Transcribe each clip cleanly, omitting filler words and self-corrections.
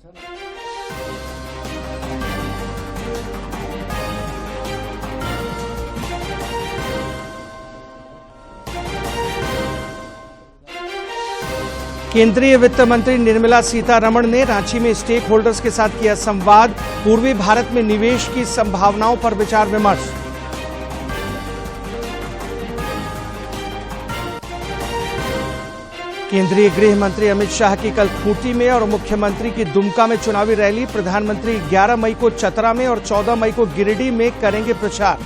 केंद्रीय वित्त मंत्री निर्मला सीतारमण ने रांची में स्टेक होल्डर्स के साथ किया संवाद। पूर्वी भारत में निवेश की संभावनाओं पर विचार विमर्श। केंद्रीय गृह मंत्री अमित शाह की कल खूंटी में और मुख्यमंत्री की दुमका में चुनावी रैली। प्रधानमंत्री 11 मई को चतरा में और 14 मई को गिरिडीह में करेंगे प्रचार।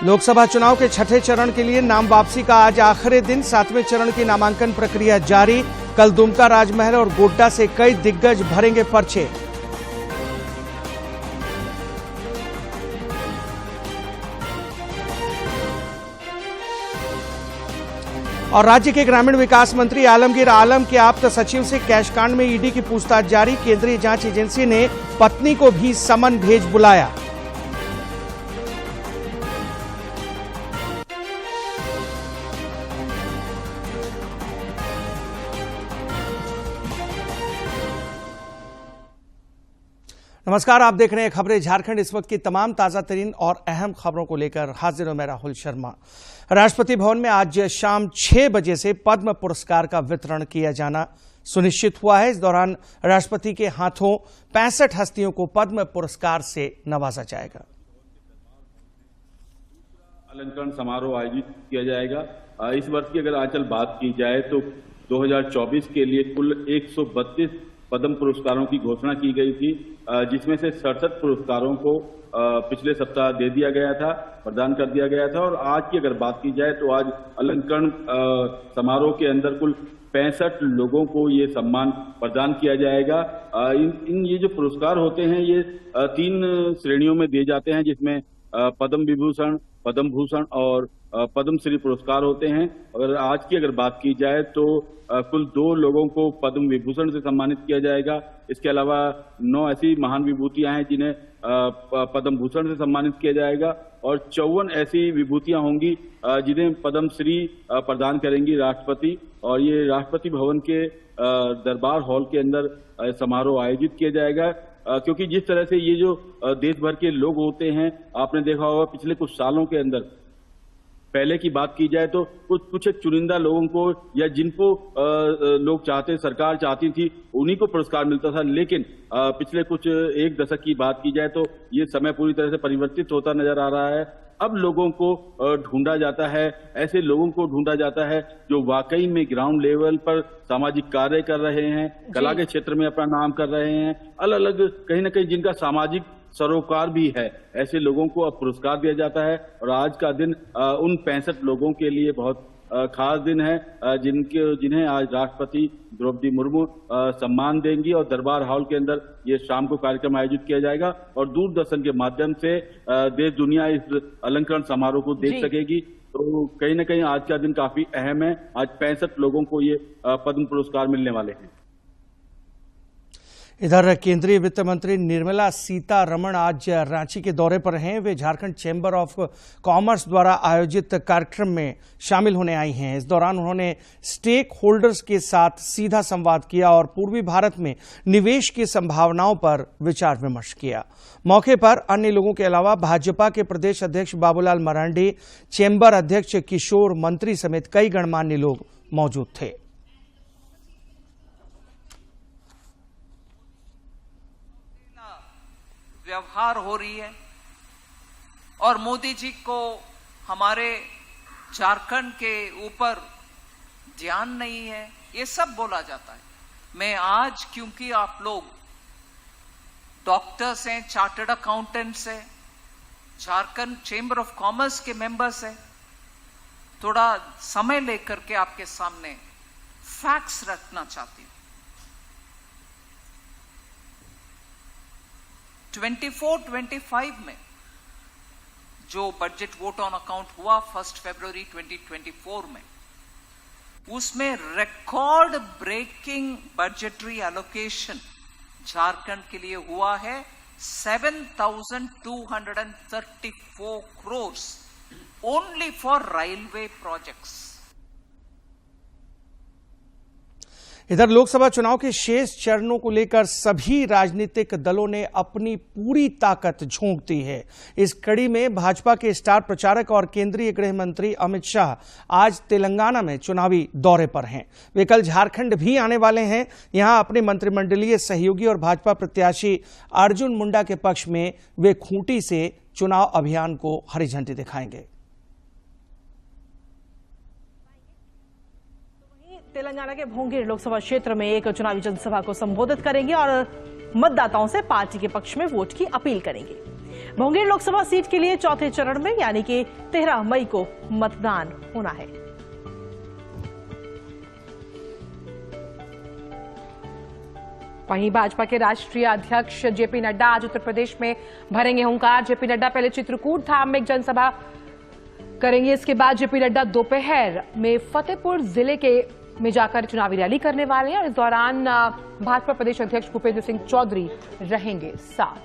लोकसभा चुनाव के छठे चरण के लिए नाम वापसी का आज आखिरी दिन। 7वें चरण की नामांकन प्रक्रिया जारी। कल दुमका, राजमहल और गोड्डा से कई दिग्गज भरेंगे पर्चे। और राज्य के ग्रामीण विकास मंत्री आलमगीर आलम के आप्त सचिव से कैश कांड में ईडी की पूछताछ जारी। केंद्रीय जांच एजेंसी ने पत्नी को भी समन भेज बुलाया। नमस्कार, आप देख रहे हैं खबरें झारखंड। इस वक्त की तमाम ताजा तरीन और अहम खबरों को लेकर हाजिर हूं मैं राहुल शर्मा। राष्ट्रपति भवन में आज शाम 6 बजे से पद्म पुरस्कार का वितरण किया जाना सुनिश्चित हुआ है। इस दौरान राष्ट्रपति के हाथों 65 हस्तियों को पद्म पुरस्कार से नवाजा जाएगा। अलंकरण समारोह आयोजित किया जाएगा। इस वर्ष की अगर आंचल बात की जाए तो 2024 के लिए कुल 132 पद्म पुरस्कारों की घोषणा की गई थी, जिसमें से 67 पुरस्कारों को पिछले सप्ताह दे दिया गया था, प्रदान कर दिया गया था। और आज की अगर बात की जाए तो आज अलंकरण समारोह के अंदर कुल 65 लोगों को ये सम्मान प्रदान किया जाएगा। ये जो पुरस्कार होते हैं ये 3 श्रेणियों में दिए जाते हैं, जिसमें पद्म विभूषण, पद्म भूषण और पद्मश्री पुरस्कार होते हैं। आज की अगर बात की जाए तो कुल 2 लोगों को पद्म विभूषण से सम्मानित किया जाएगा। इसके अलावा 9 ऐसी महान विभूतियां हैं जिन्हें पद्म भूषण से सम्मानित किया जाएगा और 54 ऐसी विभूतियां होंगी जिन्हें पद्मश्री प्रदान करेंगी राष्ट्रपति। और ये राष्ट्रपति भवन के दरबार हॉल के अंदर समारोह आयोजित किया जाएगा, क्योंकि जिस तरह से ये जो देश भर के लोग होते हैं, आपने देखा होगा पिछले कुछ सालों के अंदर, पहले की बात की जाए तो कुछ एक चुनिंदा लोगों को या जिनको लोग चाहते, सरकार चाहती थी, उन्हीं को पुरस्कार मिलता था। लेकिन पिछले कुछ 1 दशक की बात की जाए तो ये समय पूरी तरह से परिवर्तित होता नजर आ रहा है। अब लोगों को ढूंढा जाता है, ऐसे लोगों को ढूंढा जाता है जो वाकई में ग्राउंड लेवल पर सामाजिक कार्य कर रहे हैं, कला के क्षेत्र में अपना नाम कर रहे हैं, अलग अलग कहीं ना कहीं जिनका सामाजिक सरोकार भी है, ऐसे लोगों को अब पुरस्कार दिया जाता है। और आज का दिन उन 65 लोगों के लिए बहुत खास दिन है, जिन्हें आज राष्ट्रपति द्रौपदी मुर्मू सम्मान देंगी। और दरबार हॉल के अंदर ये शाम को कार्यक्रम आयोजित किया जाएगा और दूरदर्शन के माध्यम से देश दुनिया इस अलंकरण समारोह को देख सकेगी। तो कहीं ना कहीं आज का दिन काफी अहम है। आज 65 लोगों को ये पद्म पुरस्कार मिलने वाले हैं। इधर केंद्रीय वित्त मंत्री निर्मला सीतारमण आज रांची के दौरे पर हैं। वे झारखंड चैम्बर ऑफ कॉमर्स द्वारा आयोजित कार्यक्रम में शामिल होने आई हैं। इस दौरान उन्होंने स्टेक होल्डर्स के साथ सीधा संवाद किया और पूर्वी भारत में निवेश की संभावनाओं पर विचार विमर्श किया। मौके पर अन्य लोगों के अलावा भाजपा के प्रदेश अध्यक्ष बाबूलाल मरांडी, चैम्बर अध्यक्ष किशोर मंत्री समेत कई गणमान्य लोग मौजूद थे। व्यवहार हो रही है और मोदी जी को हमारे झारखंड के ऊपर ध्यान नहीं है, ये सब बोला जाता है। मैं आज, क्योंकि आप लोग डॉक्टर्स हैं, चार्टर्ड अकाउंटेंट्स हैं, झारखंड चैम्बर ऑफ कॉमर्स के मेंबर्स हैं, थोड़ा समय लेकर के आपके सामने फैक्ट्स रखना चाहती हूं। 24-25 में जो बजट वोट ऑन अकाउंट हुआ 1 फरवरी 2024 में, उसमें record breaking budgetary allocation Jharkhand के लिए हुआ है 7,234 crores only for railway projects. इधर लोकसभा चुनाव के शेष चरणों को लेकर सभी राजनीतिक दलों ने अपनी पूरी ताकत झोंक दी है। इस कड़ी में भाजपा के स्टार प्रचारक और केंद्रीय गृह मंत्री अमित शाह आज तेलंगाना में चुनावी दौरे पर हैं। वे कल झारखंड भी आने वाले हैं। यहां अपने मंत्रिमंडलीय सहयोगी और भाजपा प्रत्याशी अर्जुन मुंडा के पक्ष में वे खूंटी से चुनाव अभियान को हरी झंडी दिखाएंगे। तेलंगाना के भोंगीर लोकसभा क्षेत्र में एक चुनावी जनसभा को संबोधित करेंगे और मतदाताओं से पार्टी के पक्ष में वोट की अपील करेंगे। भोंगीर लोकसभा सीट के लिए चौथे चरण में यानी कि 13 मई को मतदान होना है। वहीं भाजपा के राष्ट्रीय अध्यक्ष जेपी नड्डा आज उत्तर प्रदेश में भरेंगे हुंकार। जेपी नड्डा पहले चित्रकूट धाम में एक जनसभा करेंगे। इसके बाद जेपी नड्डा दोपहर में फतेहपुर जिले में जाकर चुनावी रैली करने वाले हैं और इस दौरान भाजपा प्रदेश अध्यक्ष भूपेंद्र सिंह चौधरी रहेंगे साथ।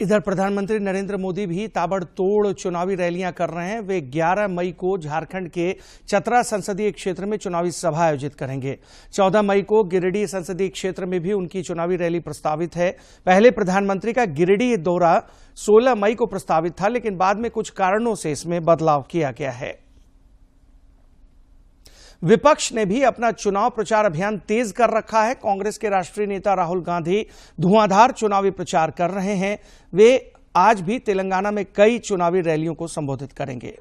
इधर प्रधानमंत्री नरेंद्र मोदी भी ताबड़तोड़ चुनावी रैलियां कर रहे हैं। वे 11 मई को झारखंड के चतरा संसदीय क्षेत्र में चुनावी सभा आयोजित करेंगे। 14 मई को गिरिडीह संसदीय क्षेत्र में भी उनकी चुनावी रैली प्रस्तावित है। पहले प्रधानमंत्री का गिरिडीह दौरा 16 मई को प्रस्तावित था, लेकिन बाद में कुछ कारणों से इसमें बदलाव किया गया है। विपक्ष ने भी अपना चुनाव प्रचार अभियान तेज कर रखा है। कांग्रेस के राष्ट्रीय नेता राहुल गांधी धुआंधार चुनावी प्रचार कर रहे हैं। वे आज भी तेलंगाना में कई चुनावी रैलियों को संबोधित करेंगे।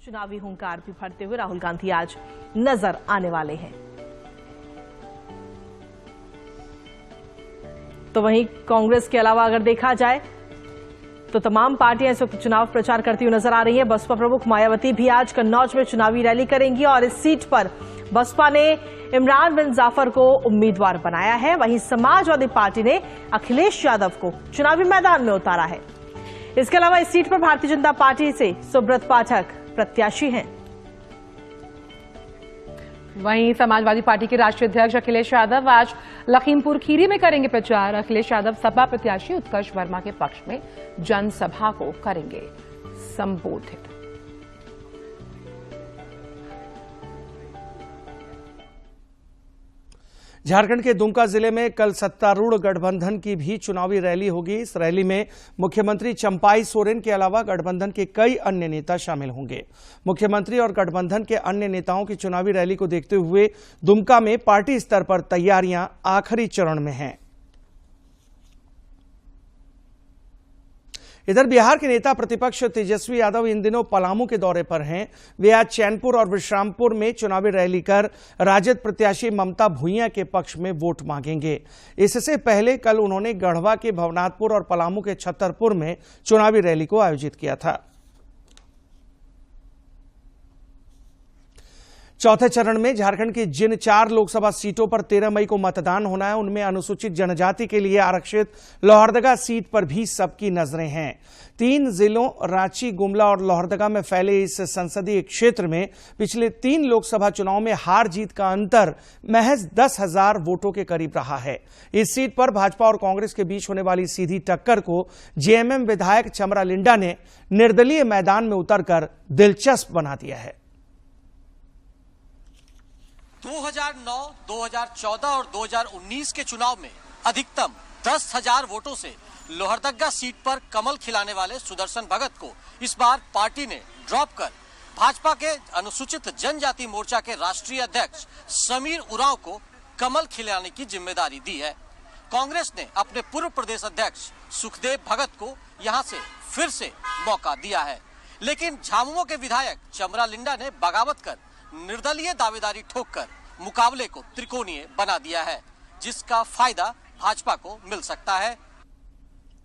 चुनावी हुंकार भी भरते हुए राहुल गांधी आज नजर आने वाले हैं। तो वहीं कांग्रेस के अलावा अगर देखा जाए तो तमाम पार्टियां इस वक्त चुनाव प्रचार करती हुई नजर आ रही हैं। बसपा प्रमुख मायावती भी आज कन्नौज में चुनावी रैली करेंगी और इस सीट पर बसपा ने इमरान बिन जाफर को उम्मीदवार बनाया है। वहीं समाजवादी पार्टी ने अखिलेश यादव को चुनावी मैदान में उतारा है। इसके अलावा इस सीट पर भारतीय जनता पार्टी से सुब्रत पाठक प्रत्याशी हैं। वहीं समाजवादी पार्टी के राष्ट्रीय अध्यक्ष अखिलेश यादव आज लखीमपुर खीरी में करेंगे प्रचार। अखिलेश यादव सपा प्रत्याशी उत्कर्ष वर्मा के पक्ष में जनसभा को करेंगे संबोधित। झारखंड के दुमका जिले में कल सत्तारूढ़ गठबंधन की भी चुनावी रैली होगी। इस रैली में मुख्यमंत्री चंपाई सोरेन के अलावा गठबंधन के कई अन्य नेता शामिल होंगे। मुख्यमंत्री और गठबंधन के अन्य नेताओं की चुनावी रैली को देखते हुए दुमका में पार्टी स्तर पर तैयारियां आखिरी चरण में हैं। इधर बिहार के नेता प्रतिपक्ष तेजस्वी यादव इन दिनों पलामू के दौरे पर हैं। वे आज चैनपुर और विश्रामपुर में चुनावी रैली कर राजद प्रत्याशी ममता भूइयां के पक्ष में वोट मांगेंगे। इससे पहले कल उन्होंने गढ़वा के भवनाथपुर और पलामू के छतरपुर में चुनावी रैली को आयोजित किया था। चौथे चरण में झारखंड की जिन 4 लोकसभा सीटों पर 13 मई को मतदान होना है, उनमें अनुसूचित जनजाति के लिए आरक्षित लोहरदगा सीट पर भी सबकी नजरें हैं। 3 जिलों रांची, गुमला और लोहरदगा में फैले इस संसदीय क्षेत्र में पिछले 3 लोकसभा चुनाव में हार जीत का अंतर महज 10,000 वोटों के करीब रहा है। इस सीट पर भाजपा और कांग्रेस के बीच होने वाली सीधी टक्कर को जेएमएम विधायक चमरा लिंडा ने निर्दलीय मैदान में उतरकर दिलचस्प बना दिया है। 2009, 2014 और 2019 के चुनाव में अधिकतम 10,000 वोटों से लोहरदगा सीट पर कमल खिलाने वाले सुदर्शन भगत को इस बार पार्टी ने ड्रॉप कर भाजपा के अनुसूचित जनजाति मोर्चा के राष्ट्रीय अध्यक्ष समीर उरांव को कमल खिलाने की जिम्मेदारी दी है। कांग्रेस ने अपने पूर्व प्रदेश अध्यक्ष सुखदेव भगत को यहां से फिर से मौका दिया है, लेकिन झामुमो के विधायक चमरा लिंडा ने बगावत कर निर्दलीय दावेदारी ठोककर मुकाबले को त्रिकोणीय बना दिया है, जिसका फायदा भाजपा को मिल सकता है।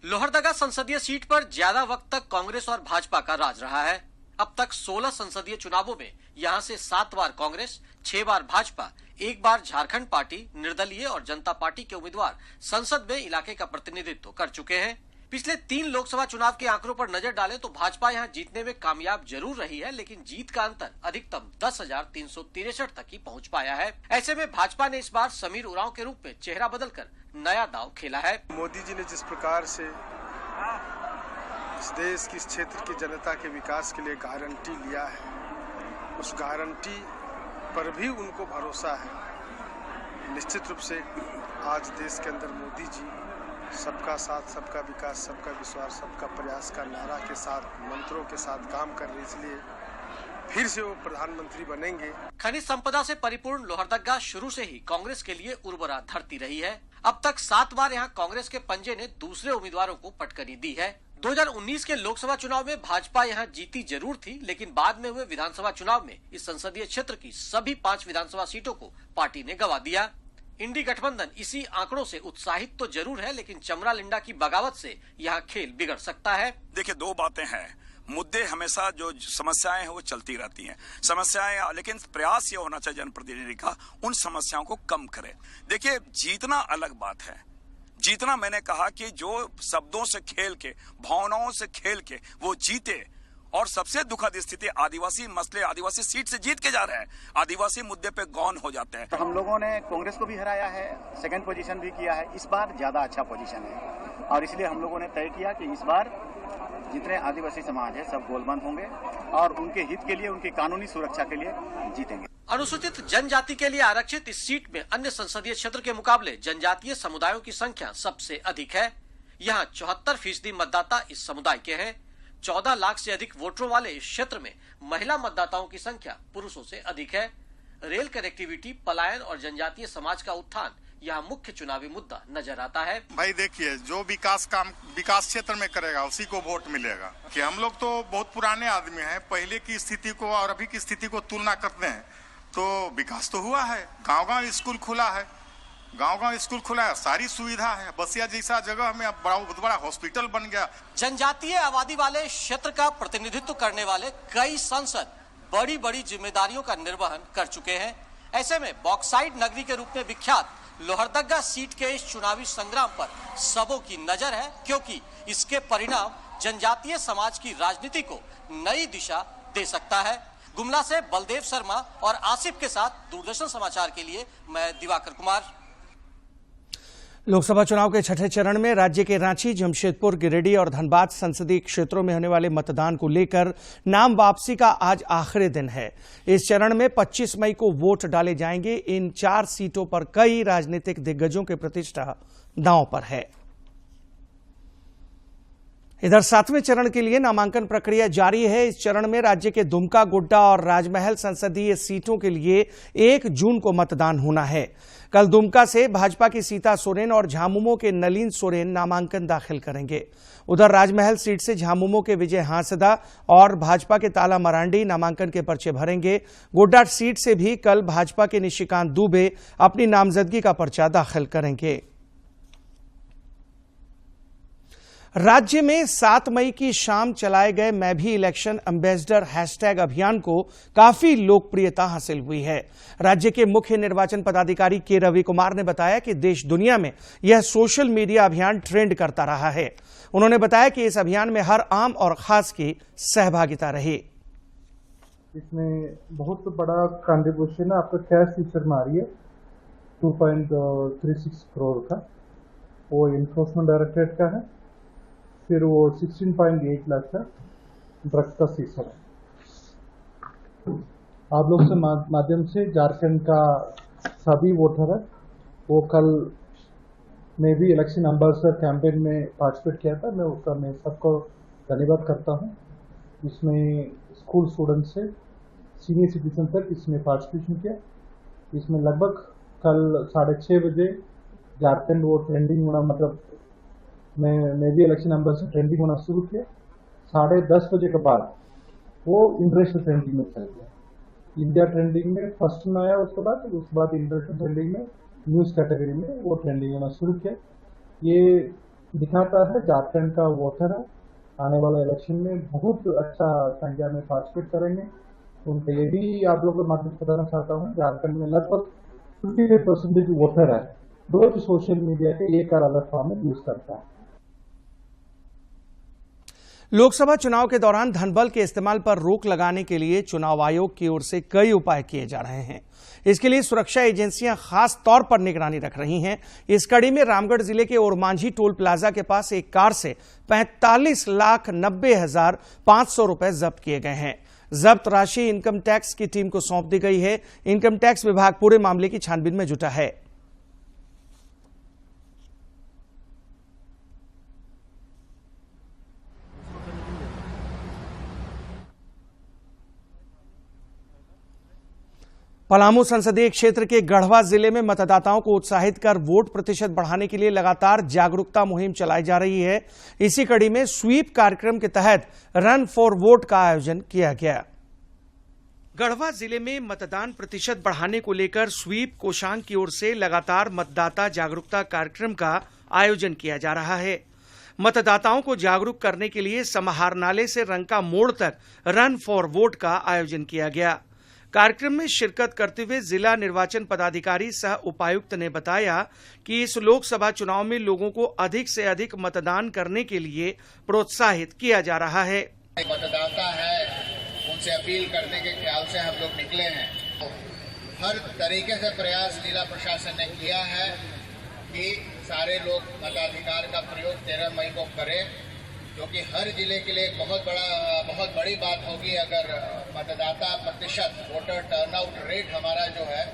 लोहरदगा संसदीय सीट पर ज्यादा वक्त तक कांग्रेस और भाजपा का राज रहा है। अब तक 16 संसदीय चुनावों में यहां से 7 बार कांग्रेस, 6 बार भाजपा, 1 बार झारखंड पार्टी, निर्दलीय और जनता पार्टी के उम्मीदवार संसद में इलाके का प्रतिनिधित्व कर चुके हैं। पिछले 3 लोकसभा चुनाव के आंकड़ों पर नजर डालें तो भाजपा यहां जीतने में कामयाब जरूर रही है, लेकिन जीत का अंतर अधिकतम 10,363 तक ही पहुंच पाया है। ऐसे में भाजपा ने इस बार समीर उरांव के रूप में चेहरा बदलकर नया दांव खेला है। मोदी जी ने जिस प्रकार से इस देश की, इस क्षेत्र की जनता के विकास के लिए गारंटी लिया है, उस गारंटी पर भी उनको भरोसा है। निश्चित रूप से आज देश के अंदर मोदी जी सबका साथ, सबका विकास, सबका विश्वास, सबका प्रयास का नारा के साथ, मंत्रों के साथ काम कर रहे, इसलिए फिर से वो प्रधानमंत्री बनेंगे। खनिज संपदा से परिपूर्ण लोहरदगा शुरू से ही कांग्रेस के लिए उर्वरा धरती रही है। अब तक 7 बार यहाँ कांग्रेस के पंजे ने दूसरे उम्मीदवारों को पटकनी दी है। 2019 के लोकसभा चुनाव में भाजपा यहाँ जीती जरूर थी, लेकिन बाद में हुए विधानसभा चुनाव में इस संसदीय क्षेत्र की सभी 5 विधानसभा सीटों को पार्टी ने गंवा दिया। इंडी गठबंधन इसी आंकड़ों से उत्साहित तो जरूर है, लेकिन चमरा लिंडा की बगावत से यहाँ खेल बिगड़ सकता है। देखिए, 2 बातें हैं। मुद्दे हमेशा जो समस्याएं हैं वो चलती रहती हैं, समस्याएं, लेकिन प्रयास ये होना चाहिए जनप्रतिनिधि का उन समस्याओं को कम करे। देखिए, जीतना अलग बात है। जीतना, मैंने कहा कि जो शब्दों से खेल के, भावनाओं से खेल के वो जीते। और सबसे दुखद स्थिति आदिवासी मसले, आदिवासी सीट से जीत के जा रहे हैं, आदिवासी मुद्दे पे गौन हो जाते हैं। तो हम लोगों ने कांग्रेस को भी हराया है, सेकंड पोजीशन भी किया है। इस बार ज्यादा अच्छा पोजीशन है और इसलिए हम लोगों ने तय किया कि इस बार जितने आदिवासी समाज है सब गोलबंद होंगे और उनके हित के लिए, उनकी कानूनी सुरक्षा के लिए जीतेंगे। अनुसूचित जनजाति के लिए आरक्षित इस सीट में अन्य संसदीय क्षेत्र के मुकाबले जनजातीय समुदायों की संख्या सबसे अधिक है। यहाँ 74% मतदाता इस समुदाय के हैं। 14 लाख से अधिक वोटरों वाले इस क्षेत्र में महिला मतदाताओं की संख्या पुरुषों से अधिक है। रेल कनेक्टिविटी, पलायन और जनजातीय समाज का उत्थान यहाँ मुख्य चुनावी मुद्दा नजर आता है। भाई देखिए, जो विकास क्षेत्र में करेगा उसी को वोट मिलेगा। कि हम लोग तो बहुत पुराने आदमी हैं, पहले की स्थिति को और अभी की स्थिति को तुलना करते हैं तो विकास तो हुआ है। गांव-गांव स्कूल खुला है, गांव-गांव स्कूल खुला है, सारी सुविधा है। बसिया जैसा जगह में अब बहुत बड़ा हॉस्पिटल बन गया। जनजातीय आबादी वाले क्षेत्र का प्रतिनिधित्व करने वाले कई सांसद बड़ी बड़ी जिम्मेदारियों का निर्वहन कर चुके हैं। ऐसे में बॉक्साइट नगरी के रूप में विख्यात लोहरदगा सीट के इस चुनावी संग्राम पर सबों की नजर है, क्योंकि इसके परिणाम जनजातीय समाज की राजनीति को नई दिशा दे सकता है। गुमला से बलदेव शर्मा और आसिफ के साथ दूरदर्शन समाचार के लिए मैं दिवाकर कुमार। लोकसभा चुनाव के 6ठे चरण में राज्य के रांची, जमशेदपुर, गिरिडीह और धनबाद संसदीय क्षेत्रों में होने वाले मतदान को लेकर नाम वापसी का आज आखिरी दिन है। इस चरण में 25 मई को वोट डाले जाएंगे। इन 4 सीटों पर कई राजनीतिक दिग्गजों की प्रतिष्ठा दांव पर है। इधर 7वें चरण के लिए नामांकन प्रक्रिया जारी है। इस चरण में राज्य के दुमका, गोड्डा और राजमहल संसदीय सीटों के लिए 1 जून को मतदान होना है। कल दुमका से भाजपा की सीता सोरेन और झामुमो के नलिन सोरेन नामांकन दाखिल करेंगे। उधर राजमहल सीट से झामुमो के विजय हांसदा और भाजपा के ताला मरांडी नामांकन के पर्चे भरेंगे। गोड्डा सीट से भी कल भाजपा के निशिकांत दुबे अपनी नामजदगी का पर्चा दाखिल करेंगे। राज्य में 7 मई की शाम चलाए गए मैं भी इलेक्शन एम्बेसडर हैशटैग अभियान को काफी लोकप्रियता हासिल हुई है। राज्य के मुख्य निर्वाचन पदाधिकारी के रवि कुमार ने बताया कि देश दुनिया में यह सोशल मीडिया अभियान ट्रेंड करता रहा है। उन्होंने बताया कि इस अभियान में हर आम और खास की सहभागिता रही। इसमें बहुत बड़ा कंट्रीब्यूशन आपका कैश फीचर में आ रही है 2.36 करोड़ का, वो इन्फोर्समेंट डायरेक्टरेट का है। फिर वो 16.8 लाख का ड्रग्स का सीजन है। आप लोग से माध्यम से झारखंड का सभी वोटर है वो कल मैं भी इलेक्शन एम्बेसडर कैंपेन में पार्टिसिपेट किया था। मैं सबको धन्यवाद करता हूँ। इसमें स्कूल स्टूडेंट से सीनियर सिटीजन तक इसमें पार्टिसिपेशन किया। इसमें लगभग कल 6:30 बजे झारखंड वो ट्रेंडिंग होना, मतलब मैं भी इलेक्शन एम्बेसडर ट्रेंडिंग होना शुरू किया। 10:30 बजे के बाद वो इंटरनेशनल ट्रेंडिंग में चल गया। इंडिया ट्रेंडिंग में फर्स्ट में आया, उसके बाद इंटरनेशनल ट्रेंडिंग में न्यूज़ कैटेगरी में वो ट्रेंडिंग होना शुरू किया। ये दिखाता है झारखंड का वोटर है आने वाला इलेक्शन में बहुत अच्छा संख्या में पार्टिसिपेट करेंगे। उनको ये भी आप लोगों को माध्यम बताना चाहता हूँ, झारखंड में लगभग 58% वोटर है रोज सोशल मीडिया के एक और अलग फॉर्म में यूज करता है। लोकसभा चुनाव के दौरान धनबल के इस्तेमाल पर रोक लगाने के लिए चुनाव आयोग की ओर से कई उपाय किए जा रहे हैं। इसके लिए सुरक्षा एजेंसियां खास तौर पर निगरानी रख रही हैं। इस कड़ी में रामगढ़ जिले के ओरमांझी टोल प्लाजा के पास एक कार से 45,90,500 रुपए जब्त किए गए हैं। जब्त राशि इनकम टैक्स की टीम को सौंप दी गई है। इनकम टैक्स विभाग पूरे मामले की छानबीन में जुटा है। पलामू संसदीय क्षेत्र के गढ़वा जिले में मतदाताओं को उत्साहित कर वोट प्रतिशत बढ़ाने के लिए लगातार जागरूकता मुहिम चलाई जा रही है। इसी कड़ी में स्वीप कार्यक्रम के तहत रन फॉर वोट का आयोजन किया गया। गढ़वा जिले में मतदान प्रतिशत बढ़ाने को लेकर स्वीप कोषांग की ओर से लगातार मतदाता जागरूकता कार्यक्रम का आयोजन किया जा रहा है। मतदाताओं को जागरूक करने के लिए समाहरणालय से रंका मोड़ तक रन फॉर वोट का आयोजन किया गया। कार्यक्रम में शिरकत करते हुए जिला निर्वाचन पदाधिकारी सह उपायुक्त ने बताया कि इस लोकसभा चुनाव में लोगों को अधिक से अधिक मतदान करने के लिए प्रोत्साहित किया जा रहा है। मतदाता है, उनसे अपील करने के ख्याल से हम लोग निकले हैं। हर तरीके से प्रयास जिला प्रशासन ने किया है कि सारे लोग मताधिकार का प्रयोग 13 मई को करें, क्योंकि हर जिले के लिए बहुत बड़ी बात होगी अगर मतदाता प्रतिशत वोटर टर्नआउट रेट हमारा जो है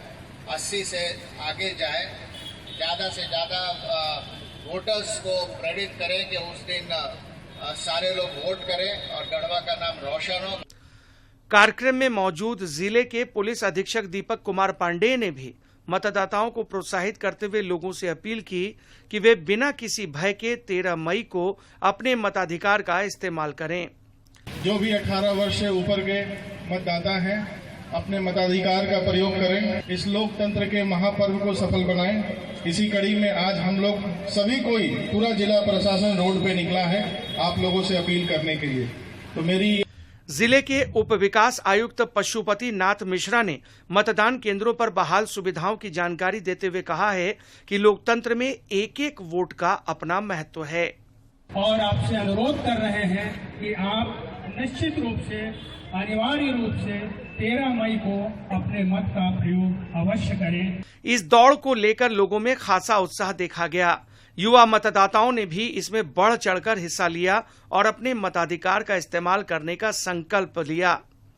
80 से आगे जाए, ज़्यादा से ज़्यादा वोटर्स को प्रेरित करें कि उस दिन सारे लोग वोट करें और गढ़वा का नाम रोशन हो। कार्यक्रम में मौजूद जिले के पुलिस अधीक्षक दीपक कुमार पांडेय ने भी मतदाताओं को प्रोत्साहित करते हुए लोगों से अपील की कि वे बिना किसी भय के 13 मई को अपने मताधिकार का इस्तेमाल करें। जो भी 18 वर्ष से ऊपर के मतदाता हैं अपने मताधिकार का प्रयोग करें, इस लोकतंत्र के महापर्व को सफल बनाएं। इसी कड़ी में आज हम लोग सभी कोई पूरा जिला प्रशासन रोड पे निकला है आप लोगों से अपील करने के लिए। तो मेरी जिले के उप विकास आयुक्त पशुपति नाथ मिश्रा ने मतदान केंद्रों पर बहाल सुविधाओं की जानकारी देते हुए कहा है कि लोकतंत्र में एक एक वोट का अपना महत्व है और आपसे अनुरोध कर रहे हैं कि आप निश्चित रूप से अनिवार्य रूप से 13 मई को अपने मत का प्रयोग अवश्य करें। इस दौड़ को लेकर लोगों में खासा उत्साह देखा गया। युवा मतदाताओं ने भी इसमें बढ़ चढ़कर हिस्सा लिया और अपने मताधिकार का इस्तेमाल करने का संकल्प लिया।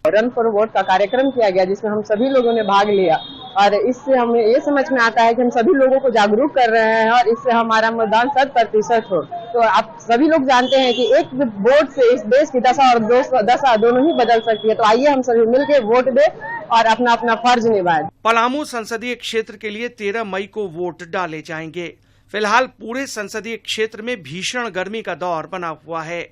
रन फॉर वोट का कार्यक्रम किया गया जिसमें हम सभी लोगों ने भाग लिया और इससे हमें ये समझ में आता है कि हम सभी लोगों को जागरूक कर रहे हैं और इससे हमारा मतदान 100% हो। तो आप सभी लोग जानते हैं कि एक वोट से इस देश की दशा और दशा दोनों ही बदल सकती है। तो आइए हम सभी मिलकर वोट दें और अपना अपना फर्ज निभाएं। पलामू संसदीय क्षेत्र के लिए 13 मई को वोट डाले जाएंगे। फिलहाल पूरे संसदीय क्षेत्र में भीषण गर्मी का दौर बना हुआ है।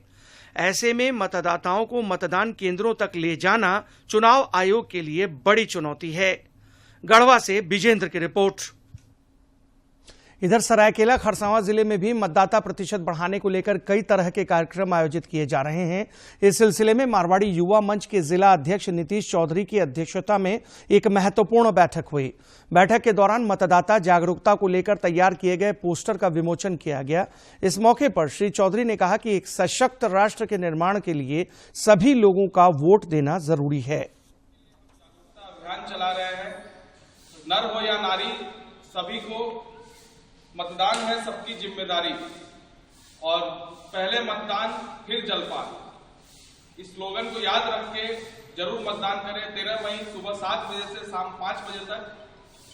ऐसे में मतदाताओं को मतदान केंद्रों तक ले जाना चुनाव आयोग के लिए बड़ी चुनौती है। गढ़वा से विजेंद्र की रिपोर्ट। इधर सरायकेला खरसावां जिले में भी मतदाता प्रतिशत बढ़ाने को लेकर कई तरह के कार्यक्रम आयोजित किए जा रहे हैं। इस सिलसिले में मारवाड़ी युवा मंच के जिला अध्यक्ष नीतीश चौधरी की अध्यक्षता में एक महत्वपूर्ण बैठक हुई। बैठक के दौरान मतदाता जागरूकता को लेकर तैयार किए गए पोस्टर का विमोचन किया गया। इस मौके पर श्री चौधरी ने कहा कि एक सशक्त राष्ट्र के निर्माण के लिए सभी लोगों का वोट देना जरूरी है। अभियान चला रहे हैं, नर हो या नारी सभी को मतदान है सबकी जिम्मेदारी और पहले मतदान फिर जलपान, इस स्लोगन को याद रख के जरूर मतदान करें। 13 मई सुबह 7 बजे से शाम 5 बजे तक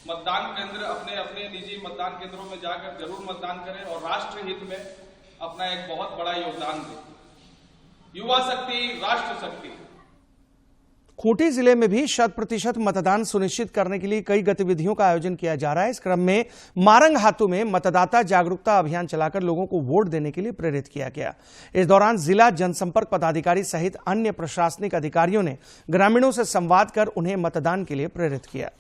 मतदान केंद्र अपने अपने निजी मतदान केंद्रों में जाकर जरूर मतदान करें और राष्ट्र हित में अपना एक बहुत बड़ा योगदान दें। युवा शक्ति राष्ट्र शक्ति। खूंटी जिले में भी 100% मतदान सुनिश्चित करने के लिए कई गतिविधियों का आयोजन किया जा रहा है। इस क्रम में मारंग हातू में मतदाता जागरूकता अभियान चलाकर लोगों को वोट देने के लिए प्रेरित किया गया। इस दौरान जिला जनसंपर्क पदाधिकारी सहित अन्य प्रशासनिक अधिकारियों ने ग्रामीणों से संवाद कर उन्हें मतदान के लिए प्रेरित किया।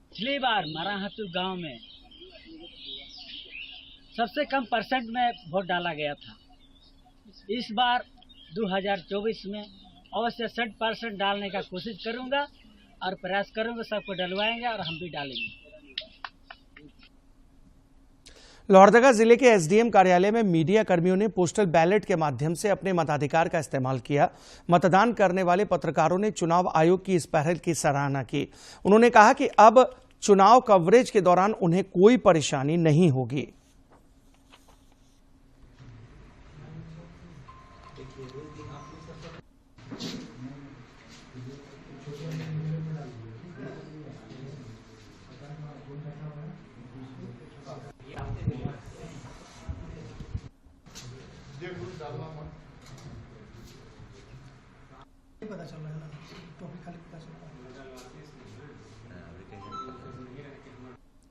पिछली बार माराहातू गांव में सबसे कम परसेंट में वोट डाला गया था। इस बार 2024 में अवश्य 100% डालने का कोशिश करूंगा और प्रयास करूंगा, सबको डलवाएंगे और हम भी डालेंगे। लोहरदगा जिले के एसडीएम कार्यालय में मीडिया कर्मियों ने पोस्टल बैलेट के माध्यम से अपने मताधिकार का इस्तेमाल किया। मतदान करने वाले पत्रकारों ने चुनाव आयोग की इस पहल की सराहना की। उन्होंने कहा कि अब चुनाव कवरेज के दौरान उन्हें कोई परेशानी नहीं होगी। पता चल रहा है ना, टॉपिक खाली पता चल रहा है।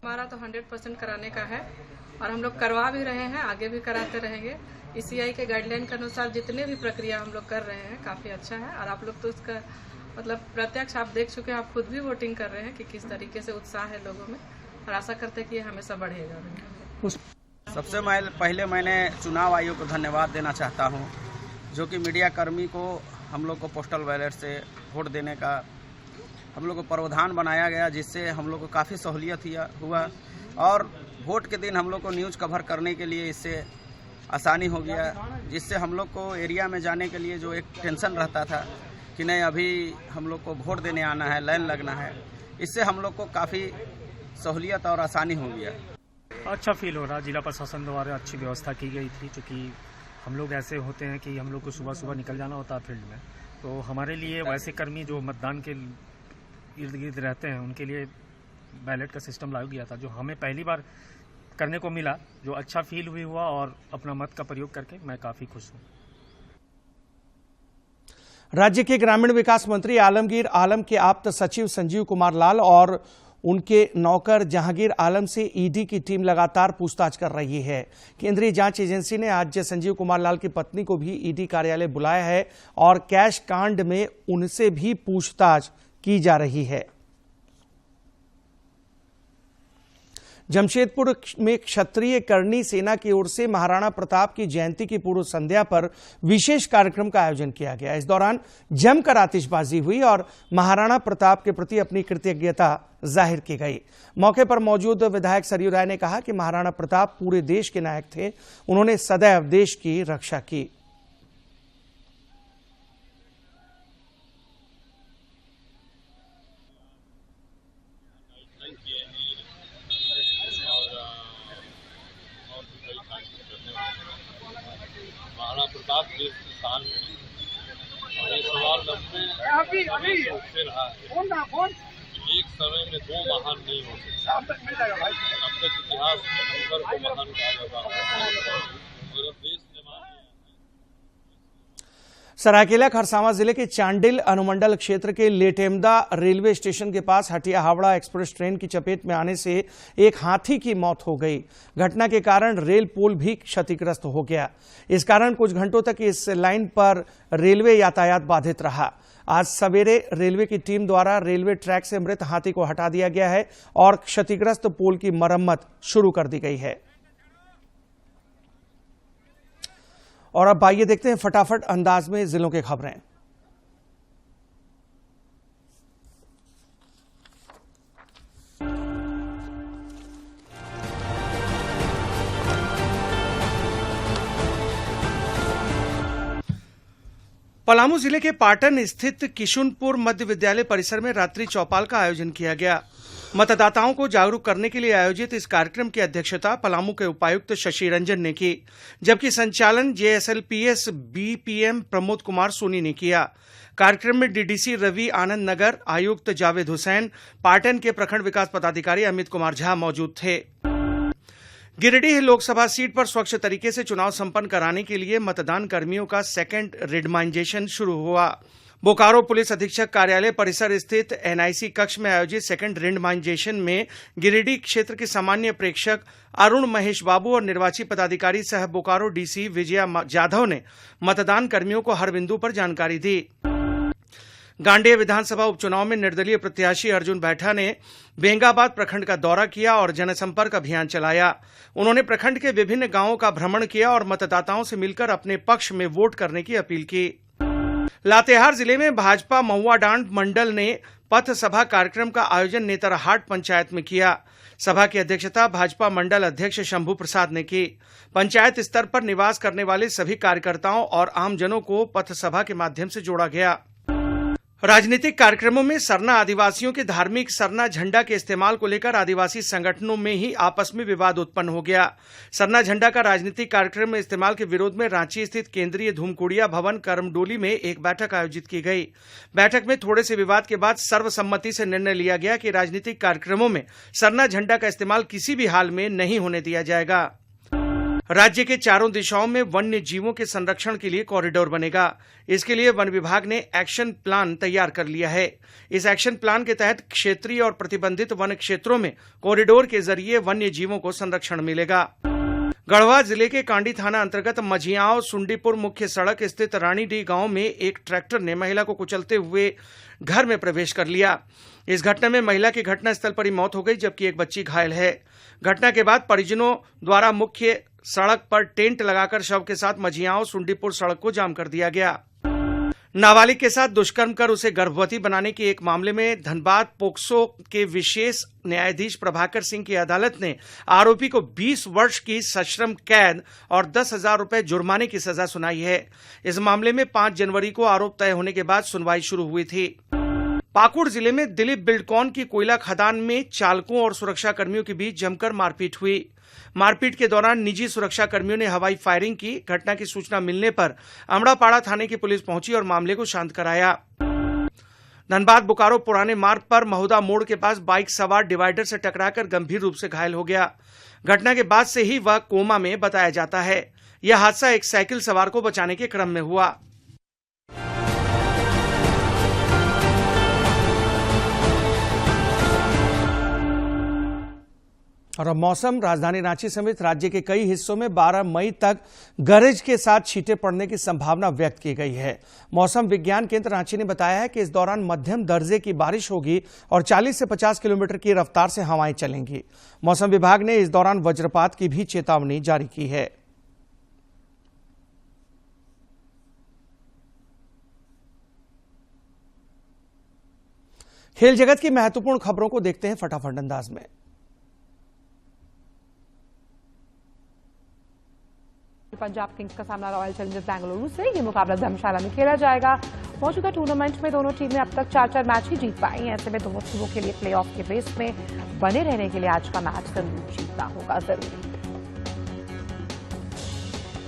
हमारा तो 100% कराने का है और हम लोग करवा भी रहे हैं, आगे भी कराते रहेंगे। ईसीआई के गाइडलाइन के अनुसार जितने भी प्रक्रिया हम लोग कर रहे हैं काफ़ी अच्छा है और आप लोग तो उसका मतलब प्रत्यक्ष आप देख चुके हैं, आप खुद भी वोटिंग कर रहे हैं कि किस तरीके से उत्साह है लोगों में और आशा करते हैं कि ये हमेशा बढ़ेगा। सबसे पहले मैंने चुनाव आयोग को धन्यवाद देना चाहता हूँ, जो कि मीडिया कर्मी को हम लोग को पोस्टल बैलेट से वोट देने का हम लोग को प्रावधान बनाया गया, जिससे हम लोग को काफ़ी सहूलियत हुआ और वोट के दिन हम लोग को न्यूज़ कवर करने के लिए इससे आसानी हो गया, जिससे हम लोग को एरिया में जाने के लिए जो एक टेंशन रहता था कि नहीं अभी हम लोग को वोट देने आना है, लाइन लगना है, इससे हम लोग को काफ़ी सहूलियत और आसानी हो गया। अच्छा फील हो रहा, जिला प्रशासन द्वारा अच्छी व्यवस्था की गई थी, क्योंकि हम लोग ऐसे होते हैं कि हम लोग को सुबह सुबह निकल जाना होता है फील्ड में, तो हमारे लिए वैसे कर्मी जो मतदान के इर्द गिर्द रहते हैं उनके लिए बैलेट का सिस्टम लागू किया था, जो हमें पहली बार करने को मिला, जो अच्छा फील हुआ और अपना मत का प्रयोग करके मैं काफ़ी खुश हूँ। राज्य के ग्रामीण विकास मंत्री आलमगीर आलम के आप्त सचिव संजीव कुमार लाल और उनके नौकर जहांगीर आलम से ईडी की टीम लगातार पूछताछ कर रही है। केंद्रीय जांच एजेंसी ने आज संजीव कुमार लाल की पत्नी को भी ईडी कार्यालय बुलाया है और कैश कांड में उनसे भी पूछताछ की जा रही है। जमशेदपुर में क्षत्रिय करणी सेना की ओर से महाराणा प्रताप की जयंती की पूर्व संध्या पर विशेष कार्यक्रम का आयोजन किया गया। इस दौरान जमकर आतिशबाजी हुई और महाराणा प्रताप के प्रति अपनी कृतज्ञता जाहिर की गई। मौके पर मौजूद विधायक सरयू राय ने कहा कि महाराणा प्रताप पूरे देश के नायक थे, उन्होंने सदैव देश की रक्षा की। महाराणा प्रताप देश की शान है और ये सवाल अभी रहा है कि एक समय में दो महान नहीं हो सकते। अब तक इतिहास में अंबर को महान कहा जाता है और देश ने सरायकेला खरसावां जिले के चांडिल अनुमंडल क्षेत्र के लेटेमदा रेलवे स्टेशन के पास हटिया हावड़ा एक्सप्रेस ट्रेन की चपेट में आने से एक हाथी की मौत हो गई। घटना के कारण रेल पोल भी क्षतिग्रस्त हो गया। इस कारण कुछ घंटों तक इस लाइन पर रेलवे यातायात बाधित रहा। आज सवेरे रेलवे की टीम द्वारा रेलवे ट्रैक से मृत हाथी को हटा दिया गया है और क्षतिग्रस्त पोल की मरम्मत शुरू कर दी गई है। और अब आइए देखते हैं फटाफट अंदाज में जिलों की खबरें। पलामू जिले के पाटन स्थित किशुनपुर मध्य विद्यालय परिसर में रात्रि चौपाल का आयोजन किया गया। मतदाताओं को जागरूक करने के लिए आयोजित इस कार्यक्रम की अध्यक्षता पलामू के उपायुक्त शशि रंजन ने की, जबकि संचालन जेएसएलपीएस बीपीएम प्रमोद कुमार सोनी ने किया। कार्यक्रम में डीडीसी रवि आनंद नगर, आयुक्त जावेद हुसैन, पाटन के प्रखंड विकास पदाधिकारी अमित कुमार झा मौजूद थे। गिरिडीह लोकसभा सीट पर स्वच्छ तरीके से चुनाव संपन्न कराने के लिए मतदान कर्मियों का सेकेंड रेंडमाइजेशन शुरू हुआ। बोकारो पुलिस अधीक्षक कार्यालय परिसर स्थित एनआईसी कक्ष में आयोजित सेकंड रेंडमाइजेशन में गिरिडीह क्षेत्र के सामान्य प्रेक्षक अरुण महेश बाबू और निर्वाची पदाधिकारी सह बोकारो डीसी विजया जाधव ने मतदान कर्मियों को हर बिंदु पर जानकारी दी। गांडेय विधानसभा उपचुनाव में निर्दलीय प्रत्याशी अर्जुन बैठा ने बेंगाबाद प्रखंड का दौरा किया और जनसंपर्क अभियान चलाया। उन्होंने प्रखंड के विभिन्न गांवों का भ्रमण किया और मतदाताओं से मिलकर अपने पक्ष में वोट करने की अपील की। लातेहार जिले में भाजपा महुआ डांड मंडल ने पथ सभा कार्यक्रम का आयोजन नेतरहाट पंचायत में किया। सभा की अध्यक्षता भाजपा मंडल अध्यक्ष शंभू प्रसाद ने की। पंचायत स्तर पर निवास करने वाले सभी कार्यकर्ताओं और आमजनों को पथ सभा के माध्यम से जोड़ा गया। राजनीतिक कार्यक्रमों में सरना आदिवासियों के धार्मिक सरना झंडा के इस्तेमाल को लेकर आदिवासी संगठनों में ही आपस में विवाद उत्पन्न हो गया। सरना झंडा का राजनीतिक कार्यक्रम में इस्तेमाल के विरोध में रांची स्थित केंद्रीय धूमकुड़िया भवन करमडोली में एक बैठक आयोजित की गई। बैठक में थोड़े से विवाद के बाद सर्वसम्मति से निर्णय लिया गया कि राजनीतिक कार्यक्रमों में सरना झंडा का इस्तेमाल किसी भी हाल में नहीं होने दिया जाएगा। राज्य के चारों दिशाओं में वन्य जीवों के संरक्षण के लिए कॉरिडोर बनेगा। इसके लिए वन विभाग ने एक्शन प्लान तैयार कर लिया है। इस एक्शन प्लान के तहत क्षेत्रीय और प्रतिबंधित वन क्षेत्रों में कॉरिडोर के जरिए वन्य जीवों को संरक्षण मिलेगा। गढ़वा जिले के कांडी थाना अंतर्गत मझियाओं सुंडीपुर मुख्य सड़क स्थित रानीडीह गांव में एक ट्रैक्टर ने महिला को कुचलते हुए घर में प्रवेश कर लिया। इस घटना में महिला की घटनास्थल पर ही मौत हो गई, जबकि एक बच्ची घायल है। घटना के बाद परिजनों द्वारा मुख्य सड़क पर टेंट लगाकर शव के साथ मझियाओं सुंडीपुर सड़क को जाम कर दिया गया। नाबालिग के साथ दुष्कर्म कर उसे गर्भवती बनाने के एक मामले में धनबाद पोक्सो के विशेष न्यायाधीश प्रभाकर सिंह की अदालत ने आरोपी को 20 वर्ष की सश्रम कैद और 10,000 रुपए जुर्माने की सजा सुनाई है। इस मामले में 5 जनवरी को आरोप तय होने के बाद सुनवाई शुरू हुई थी। पाकुड़ जिले में दिलीप बिल्डकॉन की कोयला खदान में चालकों और सुरक्षा कर्मियों के बीच जमकर मारपीट हुई। मारपीट के दौरान निजी सुरक्षा कर्मियों ने हवाई फायरिंग की। घटना की सूचना मिलने पर अमड़ापाड़ा थाने की पुलिस पहुंची और मामले को शांत कराया। धनबाद बोकारो पुराने मार्ग पर महुदा मोड़ के पास बाइक सवार डिवाइडर से टकराकर गंभीर रूप से घायल हो गया। घटना के बाद से ही वह कोमा में बताया जाता है। यह हादसा एक साइकिल सवार को बचाने के क्रम में हुआ। और अब मौसम। राजधानी रांची समेत राज्य के कई हिस्सों में 12 मई तक गरज के साथ छींटे पड़ने की संभावना व्यक्त की गई है। मौसम विज्ञान केंद्र रांची ने बताया है कि इस दौरान मध्यम दर्जे की बारिश होगी और 40 से 50 किलोमीटर की रफ्तार से हवाएं चलेंगी। मौसम विभाग ने इस दौरान वज्रपात की भी चेतावनी जारी की है। खेल जगत की महत्वपूर्ण खबरों को देखते हैं फटाफट अंदाज में। पंजाब किंग्स का सामना रॉयल चैलेंजर्स बेंगलुरु से। ये मुकाबला धर्मशाला में खेला जाएगा। मौजूदा टूर्नामेंट में दोनों टीमें अब तक 4-4 मैच ही जीत पाई हैं। ऐसे में दोनों टीमों के लिए प्लेऑफ के रेस में बने रहने के लिए आज का मैच जरूर जीतना होगा जरूरी।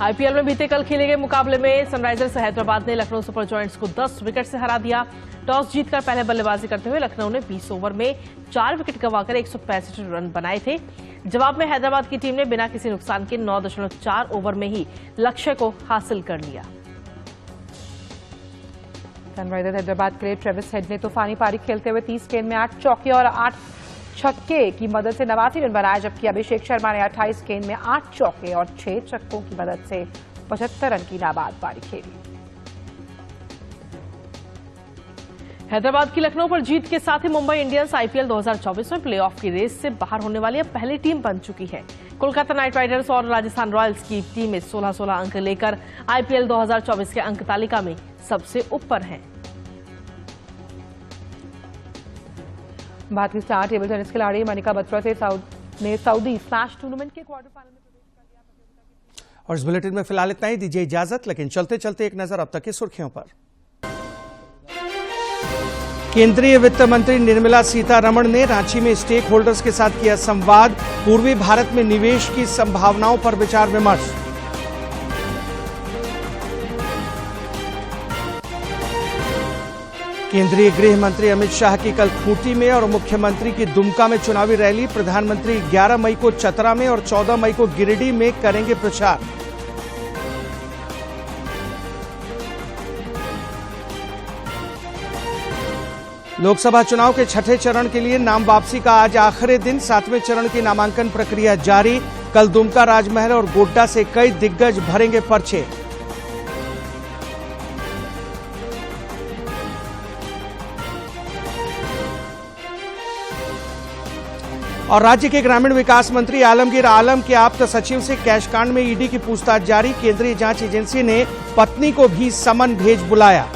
आईपीएल में बीते कल खेले गए मुकाबले में सनराइजर्स हैदराबाद ने लखनऊ सुपर जॉयंट्स को 10 विकेट से हरा दिया। टॉस जीतकर पहले बल्लेबाजी करते हुए लखनऊ ने 20 ओवर में 4 विकेट गंवाकर 165 रन बनाए थे। जवाब में हैदराबाद की टीम ने बिना किसी नुकसान के 9.4 ओवर में ही लक्ष्य को हासिल कर लिया। सनराइजर्स हैदराबाद के लिए ट्रेविस हेड ने तूफानी पारी खेलते हुए 30 गेंद में 8 चौके और 8 छक्के की मदद से 89 रन बनाए, जबकि अभिषेक शर्मा ने 28 गेंद में 8 चौके और 6 छक्कों की मदद से 75 रन की नाबाद पारी खेली। हैदराबाद की लखनऊ पर जीत के साथ ही मुंबई इंडियंस आईपीएल 2024 में प्लेऑफ की रेस से बाहर होने वाली अब पहली टीम बन चुकी है। कोलकाता नाइट राइडर्स और राजस्थान रॉयल्स की टीमें 16-16 अंक लेकर आईपीएल 2024 के अंक तालिका में सबसे ऊपर हैं। भारत की स्टार टेबल टेनिस खिलाड़ी मनिका बत्रा ने सऊदी स्मैश टूर्नामेंट के क्वार्टर फाइनल में प्रवेश कर लिया। और इस बुलेटिन में फिलहाल इतना ही। दीजिए इजाजत, लेकिन चलते चलते एक नजर अब तक की सुर्खियों पर। केंद्रीय वित्त मंत्री निर्मला सीतारमण ने रांची में स्टेक होल्डर्स के साथ किया संवाद। पूर्वी भारत में निवेश की संभावनाओं पर विचार विमर्श। केंद्रीय गृह मंत्री अमित शाह की कल खूंटी में और मुख्यमंत्री की दुमका में चुनावी रैली। प्रधानमंत्री 11 मई को चतरा में और 14 मई को गिरिडीह में करेंगे प्रचार। लोकसभा चुनाव के छठे चरण के लिए नाम वापसी का आज आखिरी दिन। 7वें चरण की नामांकन प्रक्रिया जारी। कल दुमका, राजमहल और गोड्डा से कई दिग्गज भरेंगे पर्चे। और राज्य के ग्रामीण विकास मंत्री आलमगीर आलम के आप्त सचिव से कैश कांड में ईडी की पूछताछ जारी। केंद्रीय जांच एजेंसी ने पत्नी को भी समन भेज बुलाया।